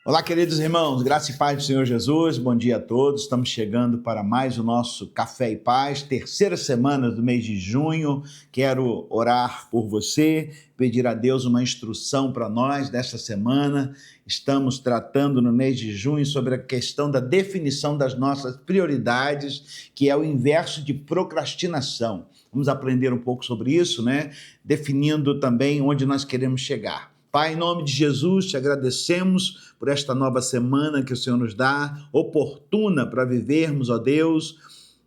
Olá, queridos irmãos, graça e paz do Senhor Jesus, bom dia a todos. Estamos chegando para mais o nosso Café e Paz, terceira semana do mês de junho. Quero orar por você, pedir a Deus uma instrução para nós desta semana. Estamos tratando no mês de junho sobre a questão da definição das nossas prioridades, que é o inverso de procrastinação. Vamos aprender um pouco sobre isso, né? Definindo também onde nós queremos chegar. Pai, em nome de Jesus, te agradecemos por esta nova semana que o Senhor nos dá, oportuna para vivermos, ó Deus,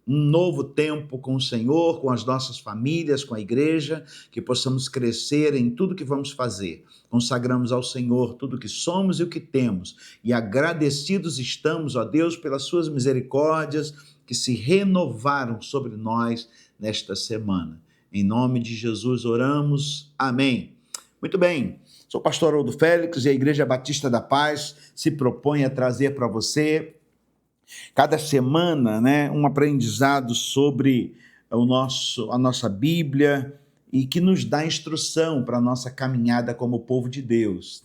um novo tempo com o Senhor, com as nossas famílias, com a igreja, que possamos crescer em tudo que vamos fazer. Consagramos ao Senhor tudo que somos e o que temos, e agradecidos estamos, ó Deus, pelas suas misericórdias que se renovaram sobre nós nesta semana. Em nome de Jesus oramos. Amém. Muito bem. Sou o pastor Haroldo Félix e a Igreja Batista da Paz se propõe a trazer para você, cada semana, um aprendizado sobre a nossa Bíblia e que nos dá instrução para a nossa caminhada como povo de Deus,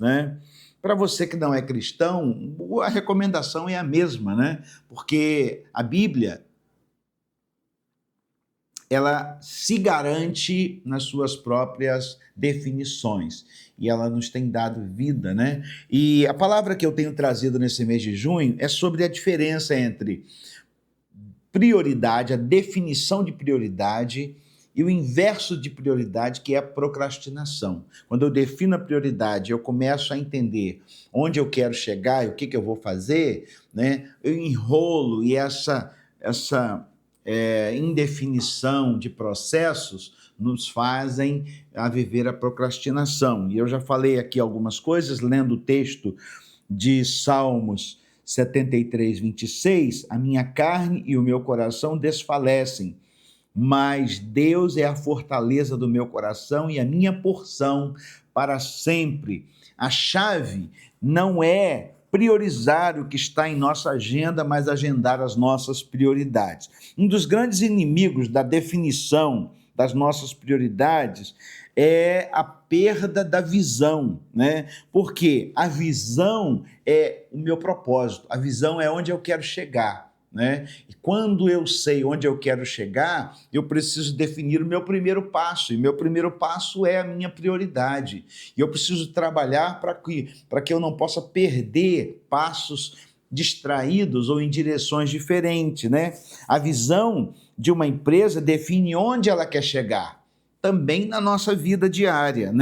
Para você que não é cristão, a recomendação é a mesma, Porque a Bíblia, ela se garante nas suas próprias definições e ela nos tem dado vida, E a palavra que eu tenho trazido nesse mês de junho é sobre a diferença entre prioridade, a definição de prioridade e o inverso de prioridade, que é a procrastinação. Quando eu defino a prioridade, eu começo a entender onde eu quero chegar e o que eu vou fazer, Eu enrolo e essa indefinição de processos nos fazem a viver a procrastinação. E eu já falei aqui algumas coisas, lendo o texto de Salmos 73, 26, a minha carne e o meu coração desfalecem, mas Deus é a fortaleza do meu coração e a minha porção para sempre. A chave não é priorizar o que está em nossa agenda, mas agendar as nossas prioridades. Um dos grandes inimigos da definição das nossas prioridades é a perda da visão, Porque a visão é o meu propósito, a visão é onde eu quero chegar, E quando eu sei onde eu quero chegar, eu preciso definir o meu primeiro passo, e meu primeiro passo é a minha prioridade. E eu preciso trabalhar para que eu não possa perder passos distraídos ou em direções diferentes, A visão de uma empresa define onde ela quer chegar, também na nossa vida diária,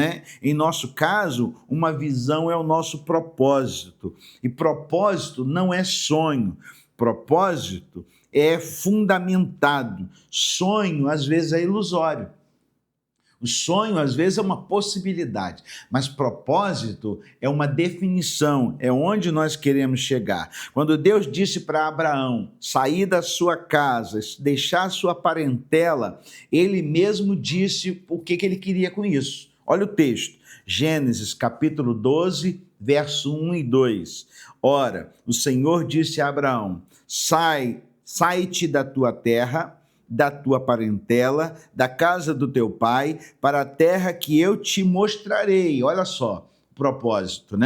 Em nosso caso, uma visão é o nosso propósito, e propósito não é sonho. Propósito é fundamentado. Sonho, às vezes, é ilusório. O sonho, às vezes, é uma possibilidade, mas propósito é uma definição, é onde nós queremos chegar. Quando Deus disse para Abraão sair da sua casa, deixar a sua parentela, ele mesmo disse o que ele queria com isso. Olha o texto, Gênesis capítulo 12, verso 1 e 2. Ora, o Senhor disse a Abraão: sai-te da tua terra, da tua parentela, da casa do teu pai, para a terra que eu te mostrarei. Olha só o propósito,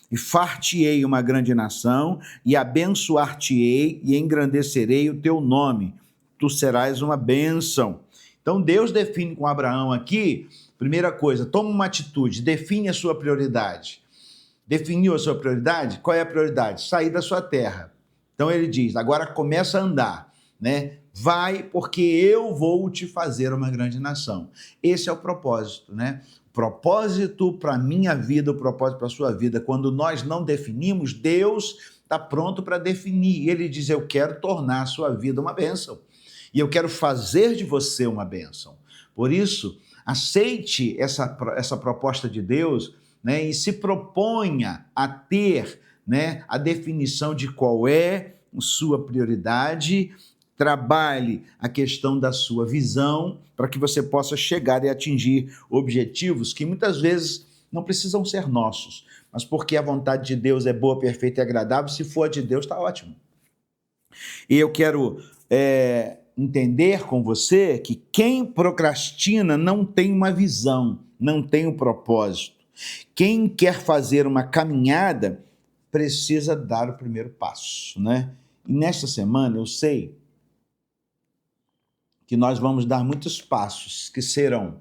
E far-te-ei uma grande nação, e abençoar-te-ei, e engrandecerei o teu nome. Tu serás uma bênção. Então Deus define com Abraão aqui, primeira coisa, toma uma atitude, define a sua prioridade. Definiu a sua prioridade? Qual é a prioridade? Sair da sua terra. Então ele diz, agora começa a andar, Vai, porque eu vou te fazer uma grande nação. Esse é o propósito, O propósito para a minha vida, o propósito para a sua vida, quando nós não definimos, Deus está pronto para definir. Ele diz, eu quero tornar a sua vida uma bênção. E eu quero fazer de você uma bênção. Por isso, aceite essa proposta de Deus, e se proponha a ter, a definição de qual é a sua prioridade. Trabalhe a questão da sua visão para que você possa chegar e atingir objetivos que muitas vezes não precisam ser nossos, mas porque a vontade de Deus é boa, perfeita e agradável, se for a de Deus, está ótimo. E eu quero entender com você que quem procrastina não tem uma visão, não tem um propósito. Quem quer fazer uma caminhada precisa dar o primeiro passo, né? E nesta semana eu sei que nós vamos dar muitos passos que serão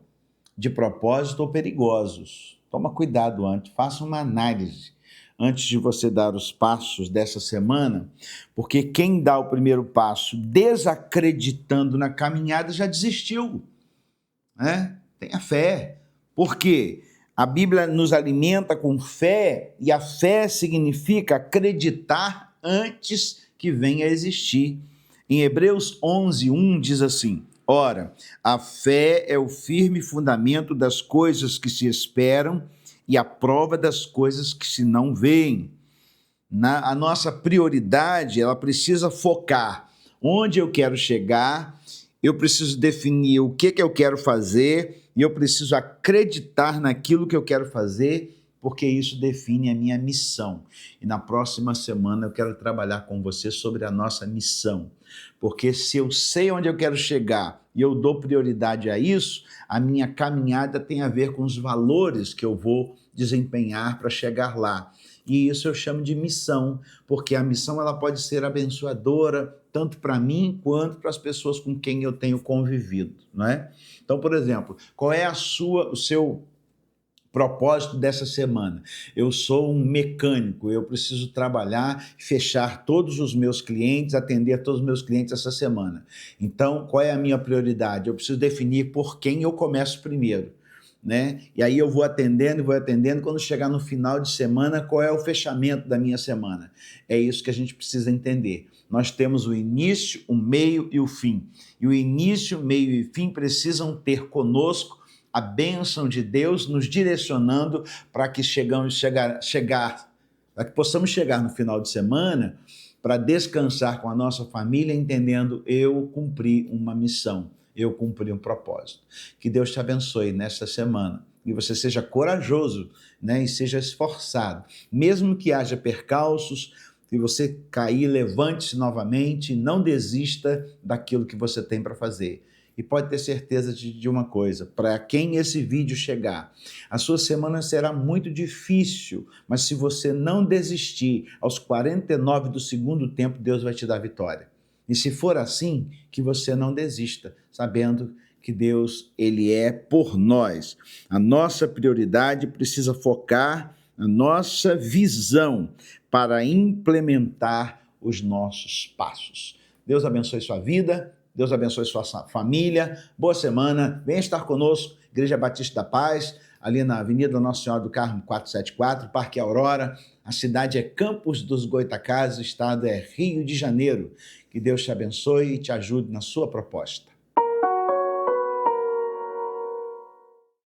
de propósito ou perigosos. Toma cuidado antes, faça uma análise antes de você dar os passos dessa semana, porque quem dá o primeiro passo desacreditando na caminhada já desistiu, né? Tenha fé. Por quê? A Bíblia nos alimenta com fé, e a fé significa acreditar antes que venha a existir. Em Hebreus 11:1 diz assim: ora, a fé é o firme fundamento das coisas que se esperam e a prova das coisas que se não veem. A nossa prioridade, ela precisa focar onde eu quero chegar, eu preciso definir o que eu quero fazer e eu preciso acreditar naquilo que eu quero fazer, porque isso define a minha missão. E na próxima semana eu quero trabalhar com você sobre a nossa missão, porque se eu sei onde eu quero chegar e eu dou prioridade a isso, a minha caminhada tem a ver com os valores que eu vou desempenhar para chegar lá. E isso eu chamo de missão, porque a missão ela pode ser abençoadora tanto para mim quanto para as pessoas com quem eu tenho convivido, não é? Então, por exemplo, qual é o seu propósito dessa semana? Eu sou um mecânico, eu preciso trabalhar, fechar todos os meus clientes, atender todos os meus clientes essa semana. Então, qual é a minha prioridade? Eu preciso definir por quem eu começo primeiro, né? E aí eu vou atendendo, quando chegar no final de semana, qual é o fechamento da minha semana? É isso que a gente precisa entender. Nós temos o início, o meio e o fim. E o início, meio e fim precisam ter conosco a bênção de Deus nos direcionando para que para que possamos chegar no final de semana para descansar com a nossa família, entendendo eu cumpri uma missão, eu cumpri um propósito. Que Deus te abençoe nesta semana e você seja corajoso, né, e seja esforçado. Mesmo que haja percalços, se você cair, levante-se novamente, não desista daquilo que você tem para fazer. E pode ter certeza de uma coisa, para quem esse vídeo chegar, a sua semana será muito difícil, mas se você não desistir, aos 49 do segundo tempo, Deus vai te dar vitória. E se for assim, que você não desista, sabendo que Deus, Ele é por nós. A nossa prioridade precisa focar a nossa visão para implementar os nossos passos. Deus abençoe sua vida. Deus abençoe sua família, boa semana, venha estar conosco, Igreja Batista da Paz, ali na Avenida Nossa Senhora do Carmo 474, Parque Aurora, a cidade é Campos dos Goytacazes, o estado é Rio de Janeiro. Que Deus te abençoe e te ajude na sua proposta.